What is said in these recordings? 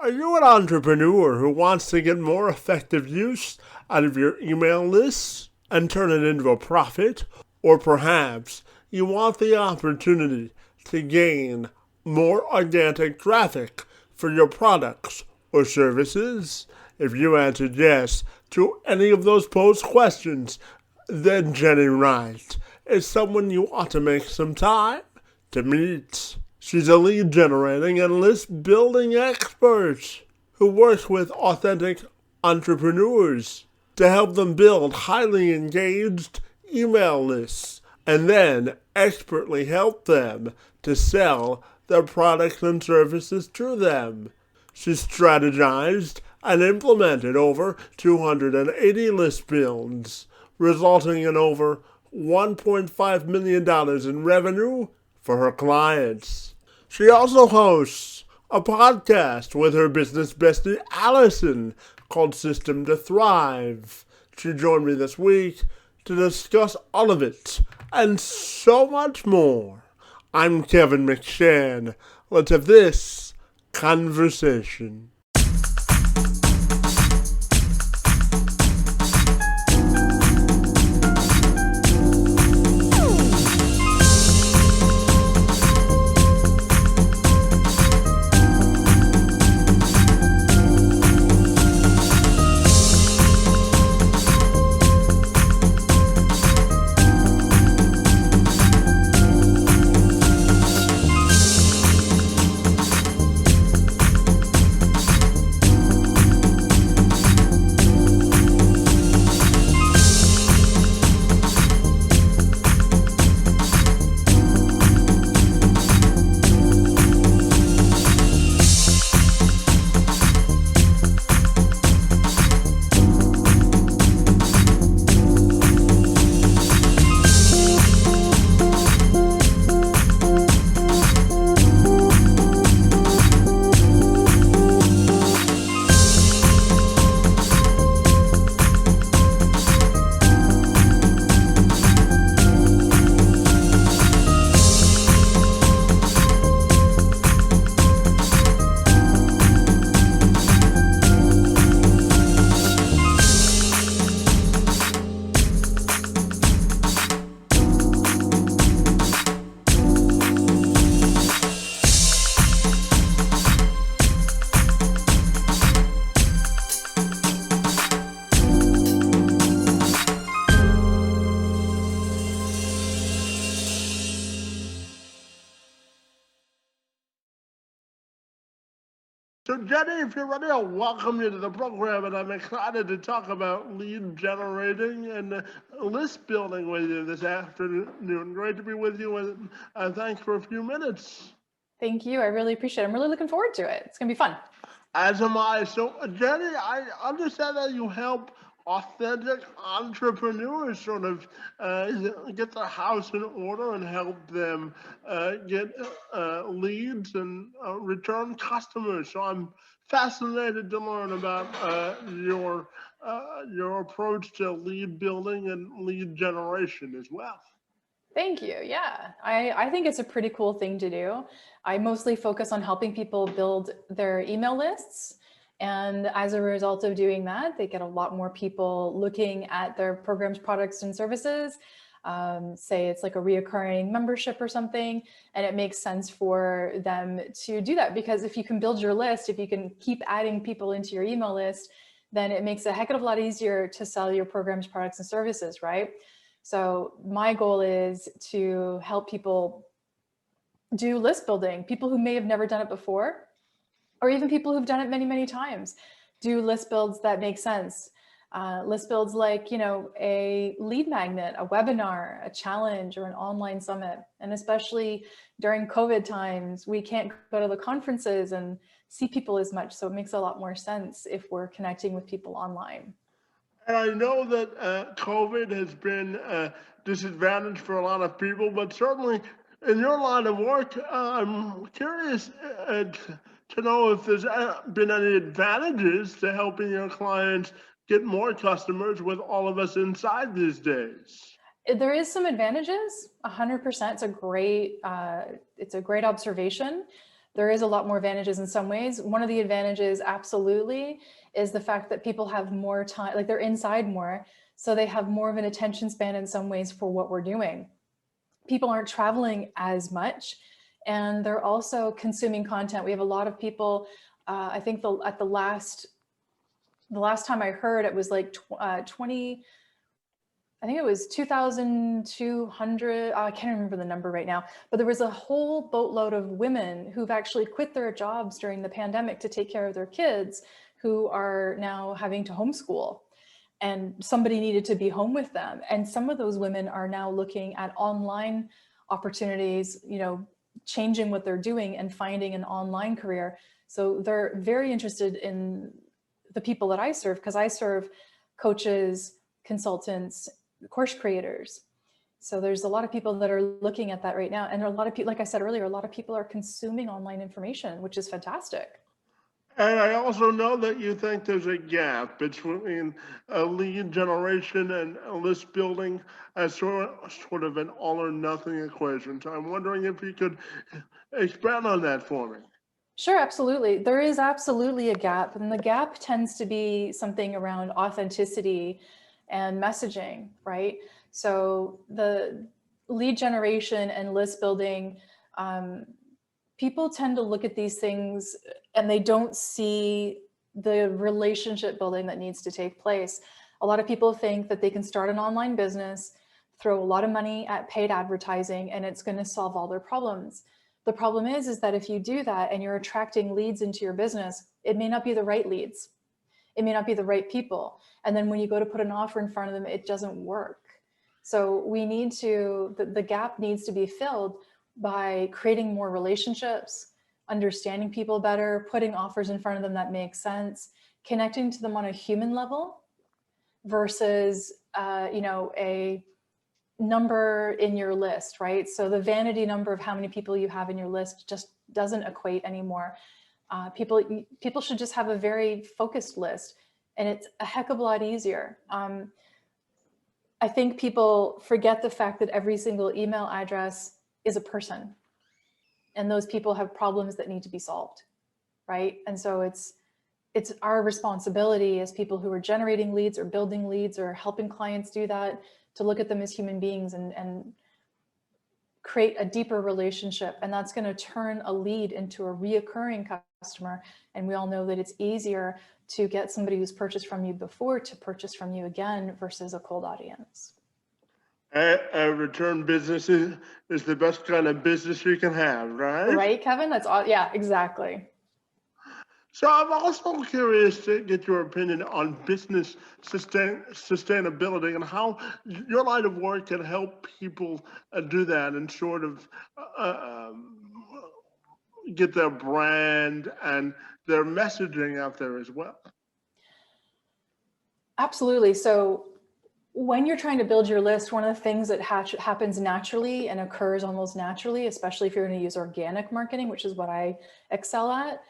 Are you an entrepreneur who wants to get more effective use out of your email lists and turn it into a profit? Or perhaps you want the opportunity to gain more organic traffic for your products or services? If you answered yes to any of those posed questions, then Jennie Wright is someone you ought to make some time to meet. She's a lead generating and list building expert who works with authentic entrepreneurs to help them build highly engaged email lists and then expertly help them to sell their products and services to them. She's strategized and implemented over 280 list builds, resulting in over $1.5 million in revenue for her clients. She also hosts a podcast with her business bestie Allison called System to Thrive. She joined me this week to discuss all of it and so much more. I'm Kevin McShann. Let's have this conversation. So Jennie, if you're ready, I'll welcome you to the program, and I'm excited to talk about lead generating and list building with you this afternoon. Great to be with you, and thanks for a few minutes. Thank you. I really appreciate it. I'm really looking forward to it. It's going to be fun. As am I. So Jennie, I understand that you help authentic entrepreneurs sort of get their house in order and help them get leads and return customers. So I'm fascinated to learn about your approach to lead building and lead generation as well. Thank you. Yeah, I think it's a pretty cool thing to do. I mostly focus on helping people build their email lists. And as a result of doing that, they get a lot more people looking at their programs, products, and services. Say it's like a reoccurring membership or something, and it makes sense for them to do that, because if you can build your list, if you can keep adding people into your email list, then it makes it a heck of a lot easier to sell your programs, products, and services, right? So my goal is to help people do list building, people who may have never done it before, or even people who've done it many, many times, do list builds that make sense. List builds like, a lead magnet, a webinar, a challenge, or an online summit. And especially during COVID times, we can't go to the conferences and see people as much. So it makes a lot more sense if we're connecting with people online. And I know that COVID has been a disadvantage for a lot of people, but certainly in your line of work, I'm curious to know if there's been any advantages to helping your clients get more customers with all of us inside these days. There is some advantages, 100%. It's a great observation. there is a lot more advantages in some ways. One of the advantages absolutely is the fact that people have more time, like they're inside more, so they have more of an attention span in some ways for what we're doing. People aren't traveling as much, and they're also consuming content. We have a lot of people, I think the last time I heard, it was like 20, I think it was 2,200, I can't remember the number right now, but there was a whole boatload of women who've actually quit their jobs during the pandemic to take care of their kids, who are now having to homeschool, and somebody needed to be home with them. And some of those women are now looking at online opportunities, you know, changing what they're doing and finding an online career. So they're very interested in the people that I serve, because I serve coaches, consultants, course creators. So there's a lot of people that are looking at that right now. And a lot of people, like I said earlier, a lot of people are consuming online information, which is fantastic. And I also know that you think there's a gap between lead generation and list building as sort of an all or nothing equation. So I'm wondering if you could expand on that for me. Sure, absolutely. There is absolutely a gap, and the gap tends to be something around authenticity and messaging, right? So the lead generation and list building, people tend to look at these things and they don't see the relationship building that needs to take place. A lot of people think that they can start an online business, throw a lot of money at paid advertising, and it's going to solve all their problems. The problem is that if you do that and you're attracting leads into your business, it may not be the right leads. It may not be the right people. And then when you go to put an offer in front of them, it doesn't work. So we need to, the gap needs to be filled by creating more relationships, understanding people better, putting offers in front of them that make sense, connecting to them on a human level versus, you know, a number in your list, right? So the vanity number of how many people you have in your list just doesn't equate anymore. People should just have a very focused list, and it's a heck of a lot easier. I think people forget the fact that every single email address is a person, and those people have problems that need to be solved, right? And so it's our responsibility as people who are generating leads or building leads or helping clients do that, to look at them as human beings and create a deeper relationship. And that's going to turn a lead into a reoccurring customer. And we all know that it's easier to get somebody who's purchased from you before to purchase from you again versus a cold audience. A return business is the best kind of business you can have, right? Right, Kevin? That's all. Yeah, exactly. So I'm also curious to get your opinion on business sustainability and how your line of work can help people do that and sort of get their brand and their messaging out there as well. Absolutely. So when you're trying to build your list, one of the things that happens naturally and occurs almost naturally, especially if you're going to use organic marketing, which is what I excel at,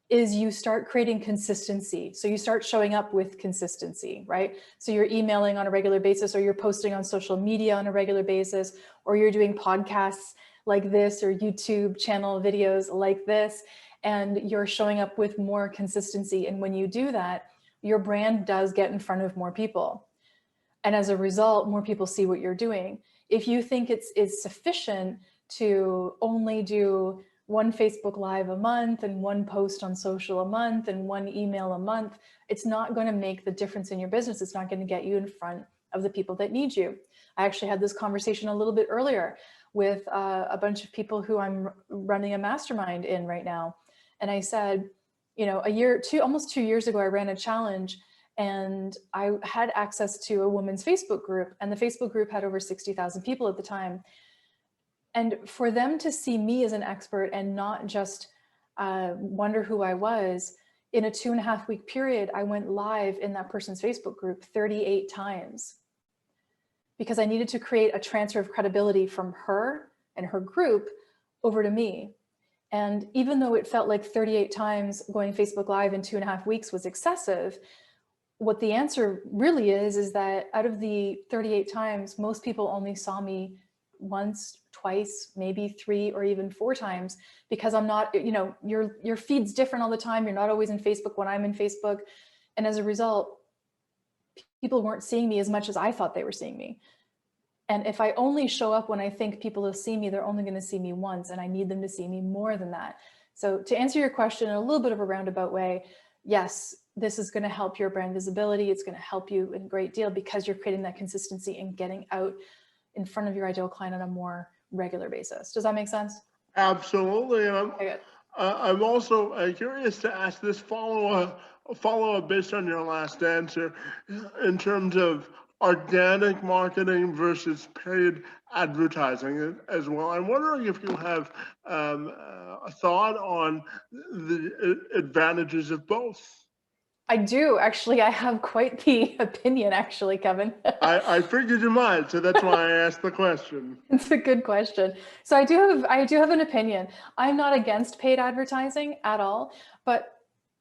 is you start creating consistency. So you start showing up with consistency, right? So you're emailing on a regular basis, or you're posting on social media on a regular basis, or you're doing podcasts like this, or YouTube channel videos like this, and you're showing up with more consistency. And when you do that, your brand does get in front of more people. And as a result, more people see what you're doing. If you think it's sufficient to only do one Facebook Live a month and one post on social a month and one email a month, it's not going to make the difference in your business. It's not going to get you in front of the people that need you. I actually had this conversation a little bit earlier with a bunch of people who I'm running a mastermind in right now. And I said, you know, almost 2 years ago, I ran a challenge and I had access to a women's Facebook group, and the Facebook group had over 60,000 people at the time. And for them to see me as an expert and not just wonder who I was, in a 2.5 week period, I went live in that person's Facebook group 38 times because I needed to create a transfer of credibility from her and her group over to me. And even though it felt like 38 times going Facebook Live in 2.5 weeks was excessive, what the answer really is that out of the 38 times, most people only saw me once, twice, maybe 3 or even 4 times, because I'm not, your feed's different all the time. You're not always in Facebook when I'm in Facebook. And as a result, people weren't seeing me as much as I thought they were seeing me. And if I only show up when I think people will see me, they're only going to see me once, and I need them to see me more than that. So to answer your question in a little bit of a roundabout way, yes, this is going to help your brand visibility. It's going to help you in a great deal because you're creating that consistency and getting out in front of your ideal client on a more regular basis. Does that make sense? Absolutely. And I'm also curious to ask this follow-up based on your last answer in terms of organic marketing versus paid advertising as well. I'm wondering if you have a thought on the advantages of both. I do, actually. I have quite the opinion, actually, Kevin. I figured you might, so that's why I asked the question. It's a good question. So I do have an opinion. I'm not against paid advertising at all, but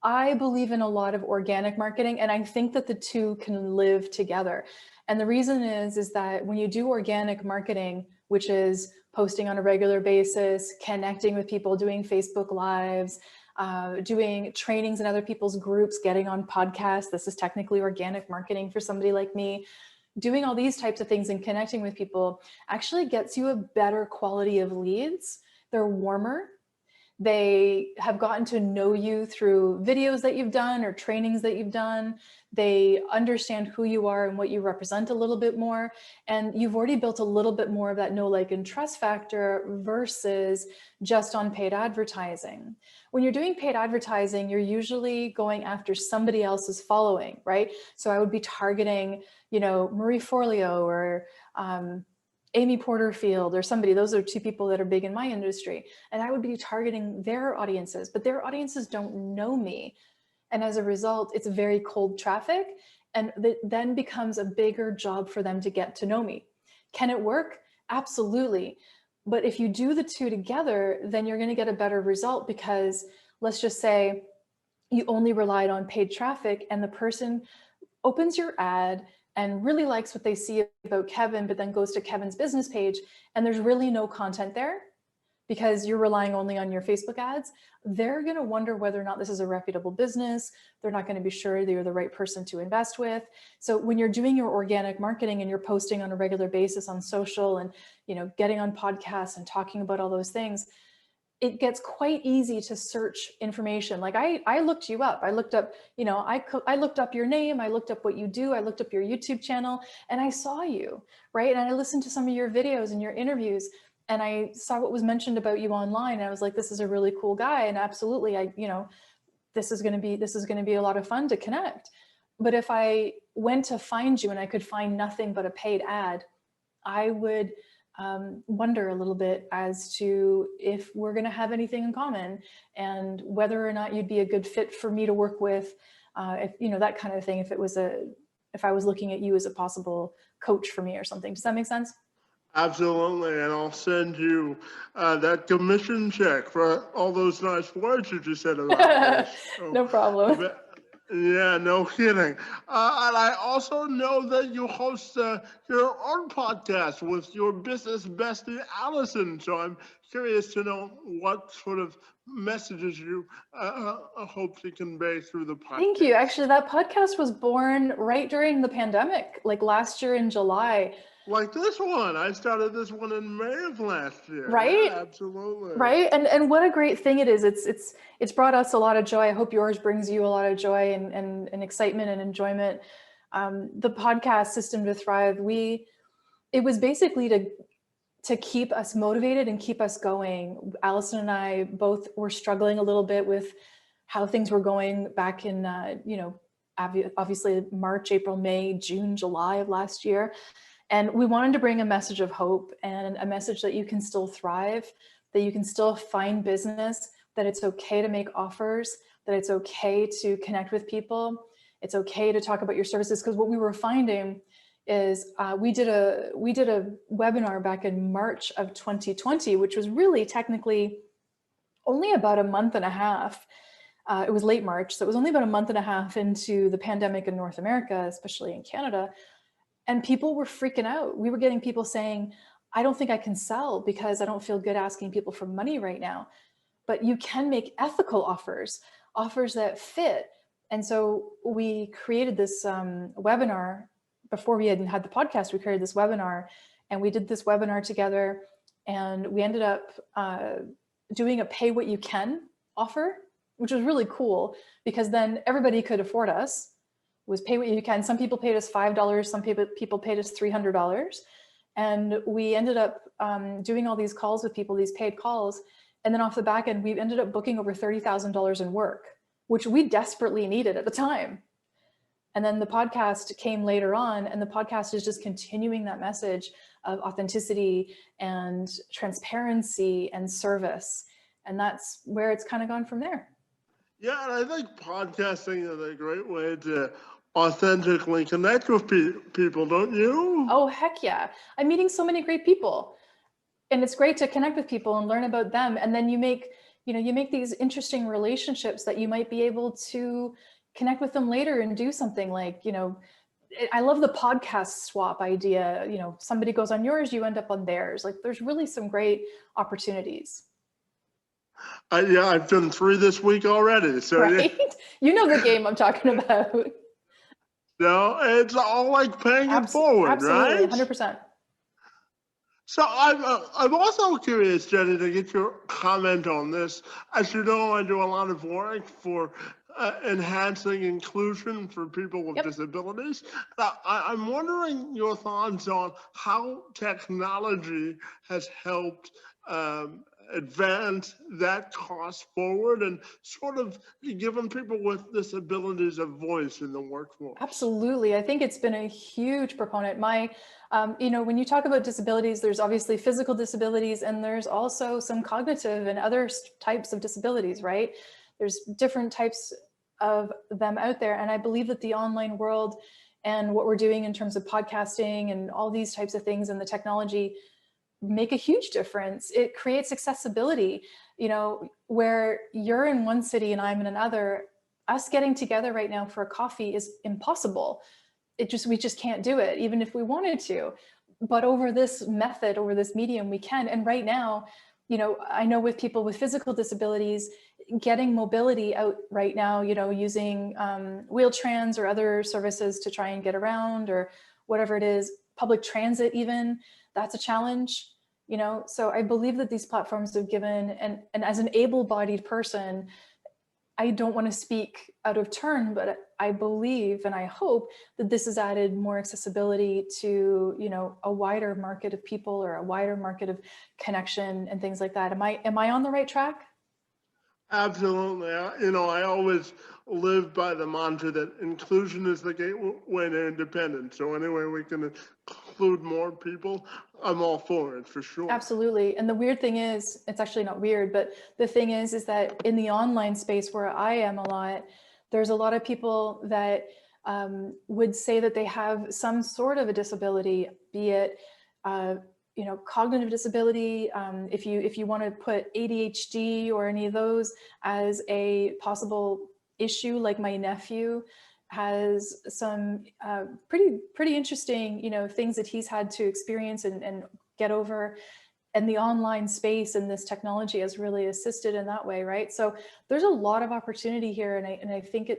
I believe in a lot of organic marketing, and I think that the two can live together. And the reason is that when you do organic marketing, which is posting on a regular basis, connecting with people, doing Facebook Lives, doing trainings in other people's groups, getting on podcasts. This is technically organic marketing for somebody like me. Doing all these types of things and connecting with people actually gets you a better quality of leads. They're warmer. They have gotten to know you through videos that you've done or trainings that you've done. They understand who you are and what you represent a little bit more. And you've already built a little bit more of that know, like, and trust factor versus just on paid advertising. When you're doing paid advertising, you're usually going after somebody else's following, right? So I would be targeting, Marie Forleo or Amy Porterfield or somebody. Those are 2 people that are big in my industry. And I would be targeting their audiences, but their audiences don't know me. And as a result, it's very cold traffic. And it then becomes a bigger job for them to get to know me. Can it work? Absolutely. But if you do the 2 together, then you're going to get a better result, because let's just say you only relied on paid traffic and the person opens your ad and really likes what they see about Kevin, but then goes to Kevin's business page and there's really no content there because you're relying only on your Facebook ads. They're going to wonder whether or not this is a reputable business. They're not going to be sure that you're the right person to invest with. So when you're doing your organic marketing and you're posting on a regular basis on social and, getting on podcasts and talking about all those things, it gets quite easy to search information. Like I looked you up. I looked up, I looked up your name. I looked up what you do. I looked up your YouTube channel and I saw you, right? And I listened to some of your videos and your interviews and I saw what was mentioned about you online. And I was like, this is a really cool guy. And absolutely, this is going to be a lot of fun to connect. But if I went to find you and I could find nothing but a paid ad, I would wonder a little bit as to if we're going to have anything in common and whether or not you'd be a good fit for me to work with, if that kind of thing. If I was looking at you as a possible coach for me or something. Does that make sense? Absolutely, and I'll send you that commission check for all those nice words you just said about this. So, no problem. Yeah, no kidding. And I also know that you host your own podcast with your business bestie, Allison. So I'm curious to know what sort of messages you hope to convey through the podcast. Thank you. Actually, that podcast was born right during the pandemic, like last year in July. Like this one. I started this one in May of last year. Right? Yeah, absolutely. Right. And what a great thing it is. It's brought us a lot of joy. I hope yours brings you a lot of joy and excitement and enjoyment. The podcast System to Thrive, it was basically to keep us motivated and keep us going. Allison and I both were struggling a little bit with how things were going back in, obviously March, April, May, June, July of last year. And we wanted to bring a message of hope and a message that you can still thrive, that you can still find business, that it's okay to make offers, that it's okay to connect with people. It's okay to talk about your services. Because what we were finding is we did a webinar back in March of 2020, which was really technically only about a month and a half. It was late March. So it was only about a month and a half into the pandemic in North America, especially in Canada. And people were freaking out. We were getting people saying, I don't think I can sell because I don't feel good asking people for money right now. But you can make ethical offers, offers that fit. And so we created this webinar before we had the podcast. We created this webinar, and we did this webinar together, and we ended up doing a pay what you can offer, which was really cool because then everybody could afford us. It was pay what you can. Some people paid us $5. Some people paid us $300. And we ended up doing all these calls with people, these paid calls. And then off the back end, we ended up booking over $30,000 in work, which we desperately needed at the time. And then the podcast came later on, and the podcast is just continuing that message of authenticity and transparency and service. And that's where it's kind of gone from there. Yeah, and I think podcasting is a great way to authentically connect with people, don't you? Oh, heck yeah. I'm meeting so many great people. And it's great to connect with people and learn about them. And then you make these interesting relationships that you might be able to connect with them later and do something like, I love the podcast swap idea. Somebody goes on yours, you end up on theirs. Like there's really some great opportunities. Yeah, I've done 3 this week already. So right? Yeah. You know the game I'm talking about. No, it's all like paying it forward, absolutely, right? 100%. So I'm also curious, Jenny, to get your comment on this. As you know, I do a lot of work for enhancing inclusion for people with disabilities. I'm wondering your thoughts on how technology has helped advance that cause forward and sort of giving people with disabilities a voice in the workforce. Absolutely. I think it's been a huge proponent. When you talk about disabilities, there's obviously physical disabilities, and there's also some cognitive and other types of disabilities, right? There's different types of them out there. And I believe that the online world and what we're doing in terms of podcasting and all these types of things and the technology make a huge difference. It creates accessibility, where you're in one city and I'm in another. Us getting together right now for a coffee is impossible. We just can't do it, even if we wanted to. But over this method, over this medium, we can. And right now, I know with people with physical disabilities, getting mobility out right now, using Wheel-Trans or other services to try and get around, or whatever it is, public transit even, that's a challenge. So I believe that these platforms have given, and as an able-bodied person, I don't want to speak out of turn, but I believe and I hope that this has added more accessibility to, a wider market of people, or a wider market of connection and things like that. Am I on the right track? Absolutely. I always live by the mantra that inclusion is the gateway to independence. So any way we can include more people, I'm all for it, for sure. Absolutely. And the weird thing is, it's actually not weird, but the thing is that in the online space where I am a lot, there's a lot of people that would say that they have some sort of a disability, be it cognitive disability. If you want to put ADHD or any of those as a possible issue, like my nephew has some pretty interesting, things that he's had to experience and get over. And the online space and this technology has really assisted in that way, right? So there's a lot of opportunity here, and I think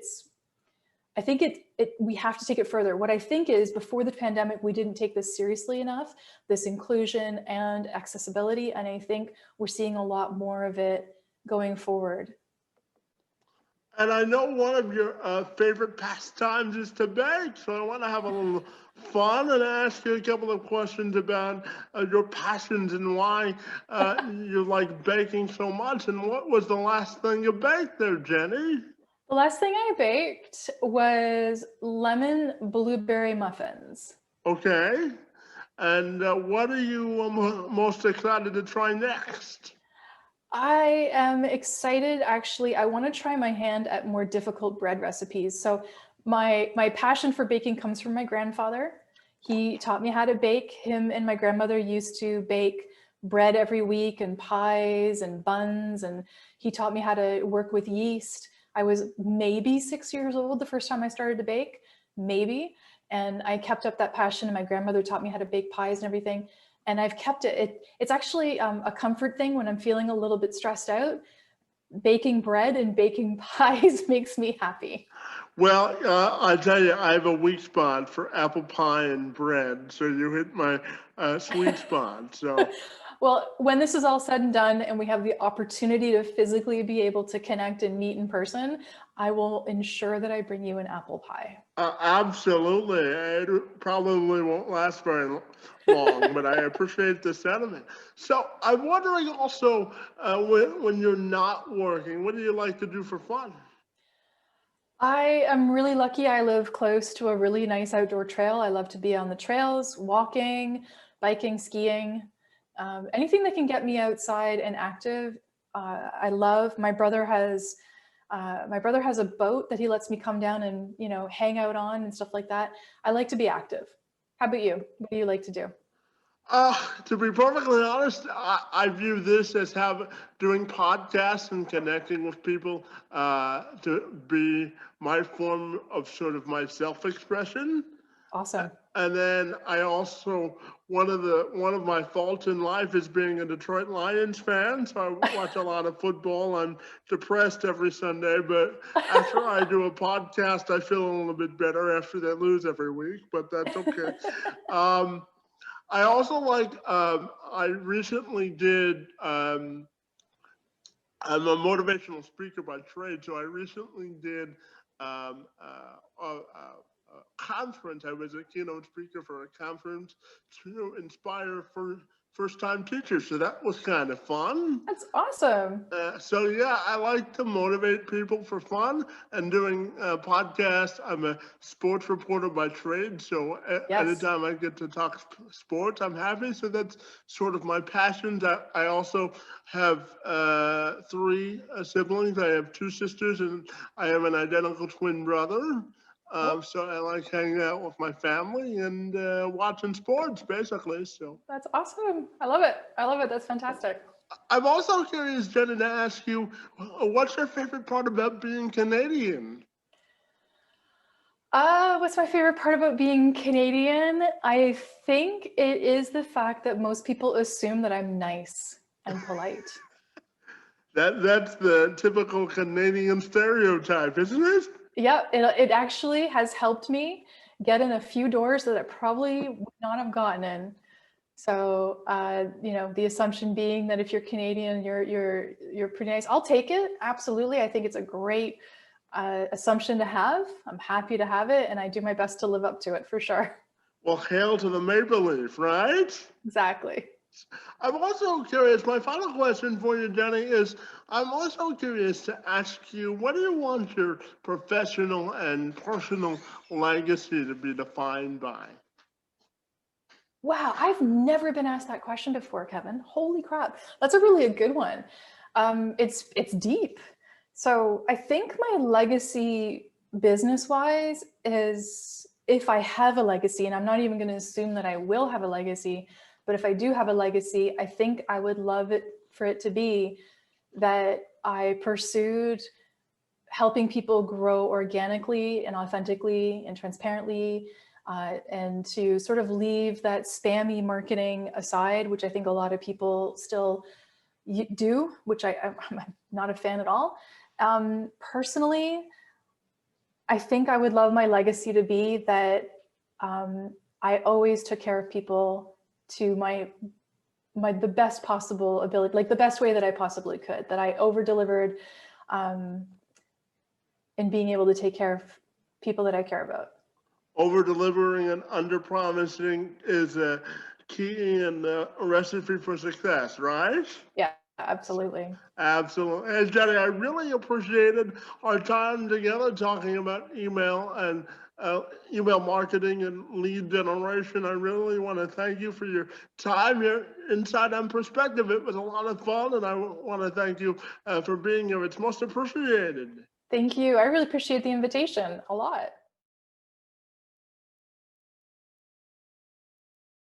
we have to take it further. What I think is, before the pandemic, we didn't take this seriously enough, this inclusion and accessibility. And I think we're seeing a lot more of it going forward. And I know one of your favorite pastimes is to bake. So I want to have a little fun and ask you a couple of questions about your passions and why you like baking so much. And what was the last thing you baked there, Jenny? The last thing I baked was lemon blueberry muffins. Okay. And what are you most excited to try next? I am excited, actually. I want to try my hand at more difficult bread recipes. So my passion for baking comes from my grandfather. He taught me how to bake. Him and my grandmother used to bake bread every week, and pies and buns. And he taught me how to work with yeast. I was maybe 6 years old the first time I started to bake, maybe. And I kept up that passion, and my grandmother taught me how to bake pies and everything. and I've kept it. It's actually a comfort thing when I'm feeling a little bit stressed out. Baking bread and baking pies makes me happy. Well, I tell you, I have a weak spot for apple pie and bread, so you hit my sweet spot. So, Well, when this is all said and done and we have the opportunity to physically be able to connect and meet in person, I will ensure that I bring you an apple pie. Absolutely. It probably won't last very long, but I appreciate the sentiment. So, I'm wondering also, when you're not working, what do you like to do for fun? I am really lucky. I live close to a really nice outdoor trail. I love to be on the trails, walking, biking, skiing, anything that can get me outside and active. I love. My brother has a boat that he lets me come down and hang out on and stuff like that. I like to be active. How about you? What do you like to do? To be perfectly honest, I view this as doing podcasts and connecting with people to be my form of sort of my self-expression. Awesome. And then I also one of my faults in life is being a Detroit Lions fan. So I watch a lot of football. I'm depressed every Sunday, but after I do a podcast, I feel a little bit better after they lose every week. But that's okay. I also I recently did, I'm a motivational speaker by trade, so I recently did a conference. I was a keynote speaker for a conference to inspire for first-time teachers, so that was kind of fun. That's awesome. So yeah, I like to motivate people for fun and doing podcasts. I'm a sports reporter by trade, so Yes. anytime I get to talk sports, I'm happy. So that's sort of my passions. I also have 3 siblings. I have 2 sisters, and I have an identical twin brother. So I like hanging out with my family and watching sports, basically. So That's awesome. I love it. I love it. That's fantastic. I'm also curious, Jenny, to ask you, what's your favorite part about being Canadian? What's my favorite part about being Canadian? I think it is the fact that most people assume that I'm nice and polite. That's the typical Canadian stereotype, isn't it? Yeah, it actually has helped me get in a few doors that I probably would not have gotten in. So, the assumption being that if you're Canadian, you're pretty nice. I'll take it. Absolutely. I think it's a great assumption to have. I'm happy to have it, and I do my best to live up to it for sure. Well, hail to the Maple Leaf, right? Exactly. I'm also curious, my final question for you, Jenny, is I'm also curious to ask you, what do you want your professional and personal legacy to be defined by? Wow, I've never been asked that question before, Kevin. Holy crap. That's a good one. It's deep. So I think my legacy business-wise is, if I have a legacy, and I'm not even going to assume that I will have a legacy, but if I do have a legacy, I think I would love it for it to be that I pursued helping people grow organically and authentically and transparently, and to sort of leave that spammy marketing aside, which I think a lot of people still do, which I'm not a fan at all. Personally, I think I would love my legacy to be that I always took care of people to the best possible ability, like the best way that I possibly could, that I over-delivered in being able to take care of people that I care about. Over-delivering and under-promising is a key and a recipe for success, right? Yeah, absolutely. Absolutely. And Jenny, I really appreciated our time together talking about email and email marketing and lead generation. I really want to thank you for your time, your insight and perspective. It was a lot of fun, and I want to thank you for being here. It's most appreciated. Thank you. I really appreciate the invitation a lot.